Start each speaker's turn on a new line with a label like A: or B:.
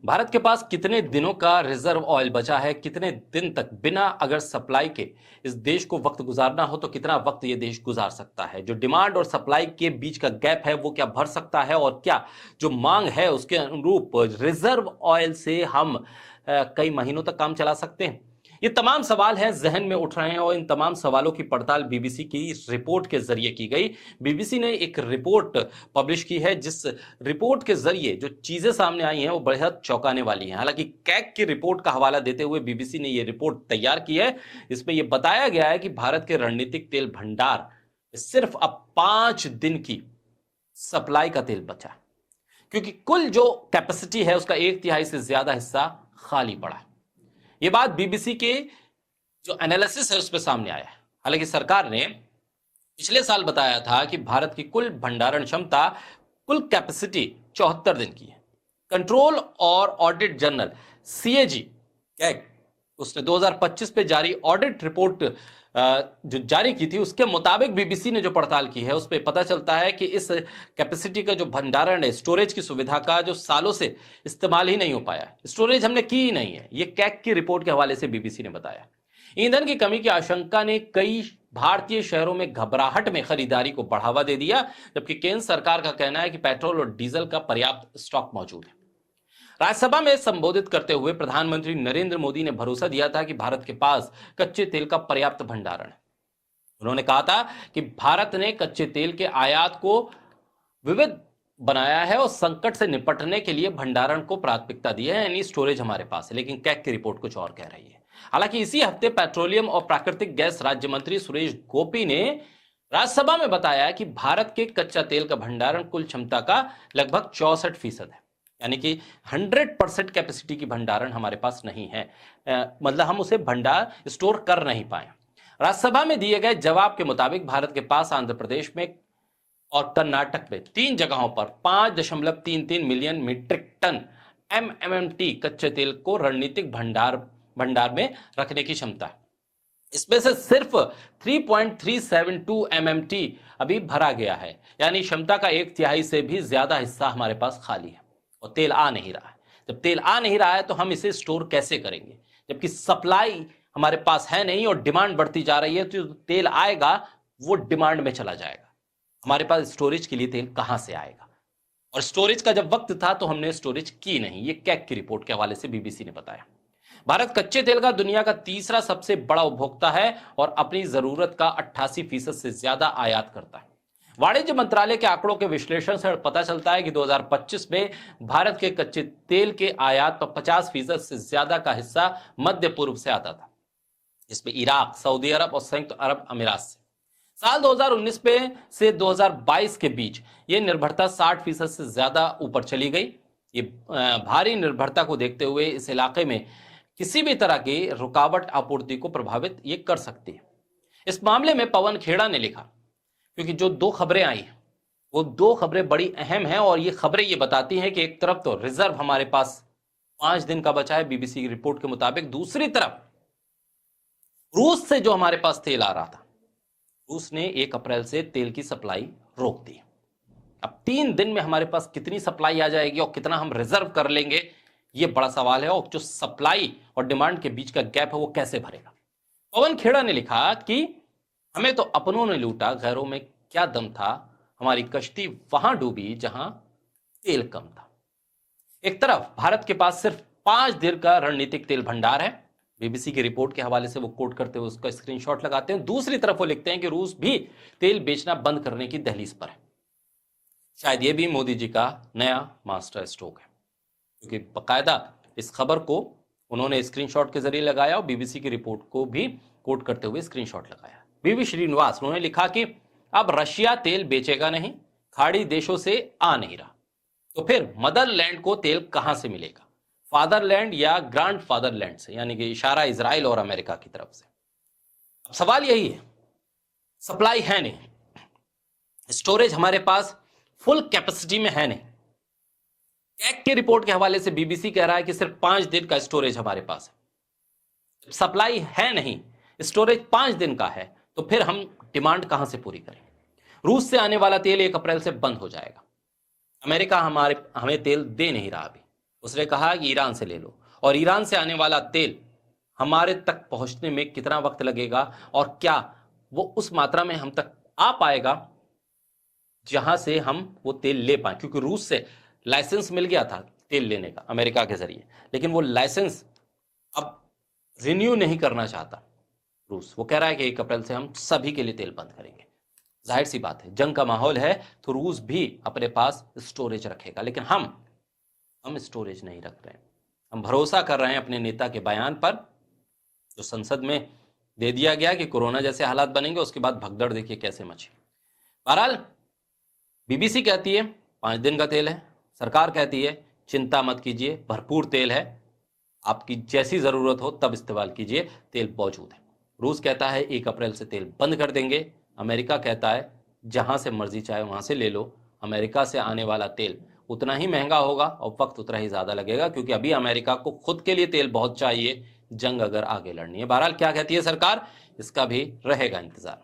A: भारत के पास कितने दिनों का रिजर्व ऑयल बचा है, कितने दिन तक बिना अगर सप्लाई के इस देश को वक्त गुजारना हो तो कितना वक्त ये देश गुजार सकता है। जो डिमांड और सप्लाई के बीच का गैप है वो क्या भर सकता है, और क्या जो मांग है उसके अनुरूप रिजर्व ऑयल से हम कई महीनों तक काम चला सकते हैं। ये तमाम सवाल हैं जहन में उठ रहे हैं और इन तमाम सवालों की पड़ताल बीबीसी की रिपोर्ट के जरिए की गई। बीबीसी ने एक रिपोर्ट पब्लिश की है जिस रिपोर्ट के जरिए जो चीजें सामने आई हैं वो बेहद चौंकाने वाली हैं। हालांकि कैग की रिपोर्ट का हवाला देते हुए बीबीसी ने ये रिपोर्ट तैयार की है। इसमें यह बताया गया है कि भारत के रणनीतिक तेल भंडार सिर्फ अब 5 दिन की सप्लाई का तेल बचा, क्योंकि कुल जो कैपेसिटी है उसका 1/3 से ज्यादा हिस्सा खाली पड़ा। यह बात बीबीसी के जो एनालिसिस है उस पर सामने आया है। हालांकि सरकार ने पिछले साल बताया था कि भारत की कुल भंडारण क्षमता, कुल कैपेसिटी 74 दिन की है। कंट्रोल और ऑडिट जनरल सीएजी कैग उसने 2025 पे जारी ऑडिट रिपोर्ट जो जारी की थी उसके मुताबिक बीबीसी ने जो पड़ताल की है उस पर पता चलता है कि इस कैपेसिटी का जो भंडारण है, स्टोरेज की सुविधा का जो सालों से इस्तेमाल ही नहीं हो पाया, स्टोरेज हमने की ही नहीं है। ये कैग की रिपोर्ट के हवाले से बीबीसी ने बताया। ईंधन की कमी की आशंका ने कई भारतीय शहरों में घबराहट में खरीदारी को बढ़ावा दे दिया, जबकि केंद्र सरकार का कहना है कि पेट्रोल और डीजल का पर्याप्त स्टॉक मौजूद है। राज्यसभा में संबोधित करते हुए प्रधानमंत्री नरेंद्र मोदी ने भरोसा दिया था कि भारत के पास कच्चे तेल का पर्याप्त भंडारण है। उन्होंने कहा था कि भारत ने कच्चे तेल के आयात को विविध बनाया है और संकट से निपटने के लिए भंडारण को प्राथमिकता दी है, यानी स्टोरेज हमारे पास है। लेकिन कैग की रिपोर्ट कुछ और कह रही है। हालांकि इसी हफ्ते पेट्रोलियम और प्राकृतिक गैस राज्य मंत्री सुरेश गोपी ने राज्यसभा में बताया कि भारत के कच्चा तेल का भंडारण कुल क्षमता का लगभग 64% है, यानी कि 100% कैपेसिटी की भंडारण हमारे पास नहीं है। मतलब हम उसे भंडार स्टोर कर नहीं पाए। राज्यसभा में दिए गए जवाब के मुताबिक भारत के पास आंध्र प्रदेश में और कर्नाटक में 3 जगहों पर 5.33 मिलियन मीट्रिक टन एमएमटी कच्चे तेल को रणनीतिक भंडार में रखने की क्षमता है। इसमें से सिर्फ 3.372 एमएमटी अभी भरा गया है, यानी क्षमता का 1/3 से भी ज्यादा हिस्सा हमारे पास खाली है और तेल आ नहीं रहा है। जब तेल आ नहीं रहा है तो हम इसे स्टोर कैसे करेंगे, जबकि सप्लाई हमारे पास है नहीं और डिमांड बढ़ती जा रही है। तो तेल आएगा वो डिमांड में चला जाएगा, हमारे पास स्टोरेज के लिए तेल कहां से आएगा। और स्टोरेज का जब वक्त था तो हमने स्टोरेज की नहीं। ये कैग की रिपोर्ट के हवाले से बीबीसी ने बताया। भारत कच्चे तेल का दुनिया का तीसरा सबसे बड़ा उपभोक्ता है और अपनी जरूरत का 88% से ज्यादा आयात करता है। वाणिज्य मंत्रालय के आंकड़ों के विश्लेषण से पता चलता है कि 2025 में भारत के कच्चे तेल के आयात पर 50% से ज्यादा का हिस्सा मध्य पूर्व से आता था, जिसमें इराक, सऊदी अरब और संयुक्त अरब अमीरात से। साल 2019 में से 2022 के बीच यह निर्भरता 60% से ज्यादा ऊपर चली गई। ये भारी निर्भरता को देखते हुए इस इलाके में किसी भी तरह की रुकावट आपूर्ति को प्रभावित ये कर सकती है। इस मामले में पवन खेड़ा ने लिखा, क्योंकि जो 2 खबरें आई हैं वो 2 खबरें बड़ी अहम हैं और ये खबरें ये बताती हैं कि एक तरफ तो रिजर्व हमारे पास 5 दिन का बचा है बीबीसी की रिपोर्ट के मुताबिक, दूसरी तरफ रूस से जो हमारे पास तेल आ रहा था, रूस ने 1 अप्रैल से तेल की सप्लाई रोक दी। अब 3 दिन में हमारे पास कितनी सप्लाई आ जाएगी और कितना हम रिजर्व कर लेंगे, ये बड़ा सवाल है। और जो सप्लाई और डिमांड के बीच का गैप है वो कैसे भरेगा। पवन खेड़ा ने लिखा कि हमें तो अपनों ने लूटा, गैरों में क्या दम था, हमारी कश्ती वहां डूबी जहां तेल कम था। एक तरफ भारत के पास सिर्फ 5 दिन का रणनीतिक तेल भंडार है, बीबीसी की रिपोर्ट के हवाले से वो कोट करते हुए उसका स्क्रीनशॉट लगाते हैं। दूसरी तरफ वो लिखते हैं कि रूस भी तेल बेचना बंद करने की दहलीज पर है। शायद ये भी मोदी जी का नया मास्टर स्ट्रोक है, क्योंकि बाकायदा इस खबर को उन्होंने स्क्रीनशॉट के जरिए लगाया और बीबीसी की रिपोर्ट को भी कोट करते हुए स्क्रीनशॉट लगाया। बीवी श्रीनिवास उन्होंने लिखा कि अब रशिया तेल बेचेगा नहीं, खाड़ी देशों से आ नहीं रहा, तो फिर मदरलैंड को तेल कहां से मिलेगा, फादरलैंड या ग्रांड फादरलैंड से, यानी कि इशारा इजराइल और अमेरिका की तरफ से। अब सवाल यही है, सप्लाई है नहीं, स्टोरेज हमारे पास फुल कैपेसिटी में है नहीं। कैग की रिपोर्ट के हवाले से बीबीसी कह रहा है कि सिर्फ 5 दिन का स्टोरेज हमारे पास है। सप्लाई है नहीं, स्टोरेज 5 दिन का है, तो फिर हम डिमांड कहां से पूरी करें। रूस से आने वाला तेल 1 अप्रैल से बंद हो जाएगा। अमेरिका हमें तेल दे नहीं रहा अभी, उसने कहा कि ईरान से ले लो, और ईरान से आने वाला तेल हमारे तक पहुंचने में कितना वक्त लगेगा और क्या वो उस मात्रा में हम तक आ पाएगा जहां से हम वो तेल ले पाए, क्योंकि रूस से लाइसेंस मिल गया था तेल लेने का अमेरिका के जरिए, लेकिन वो लाइसेंस अब रिन्यू नहीं करना चाहता रूस। वो कह रहा है कि 1 अप्रैल से हम सभी के लिए तेल बंद करेंगे। जाहिर सी बात है, जंग का माहौल है तो रूस भी अपने पास स्टोरेज रखेगा, लेकिन हम स्टोरेज नहीं रख रहे हैं। हम भरोसा कर रहे हैं अपने नेता के बयान पर, जो संसद में दे दिया गया कि कोरोना जैसे हालात बनेंगे, उसके बाद भगदड़ देखिए कैसे मची। बहरहाल बीबीसी कहती है 5 दिन का तेल है, सरकार कहती है चिंता मत कीजिए, भरपूर तेल है, आपकी जैसी जरूरत हो तब इस्तेमाल कीजिए, तेल मौजूद है। रूस कहता है 1 अप्रैल से तेल बंद कर देंगे। अमेरिका कहता है जहां से मर्जी चाहे वहां से ले लो। अमेरिका से आने वाला तेल उतना ही महंगा होगा और वक्त उतना ही ज्यादा लगेगा, क्योंकि अभी अमेरिका को खुद के लिए तेल बहुत चाहिए, जंग अगर आगे लड़नी है। बहरहाल क्या कहती है सरकार, इसका भी रहेगा इंतजार।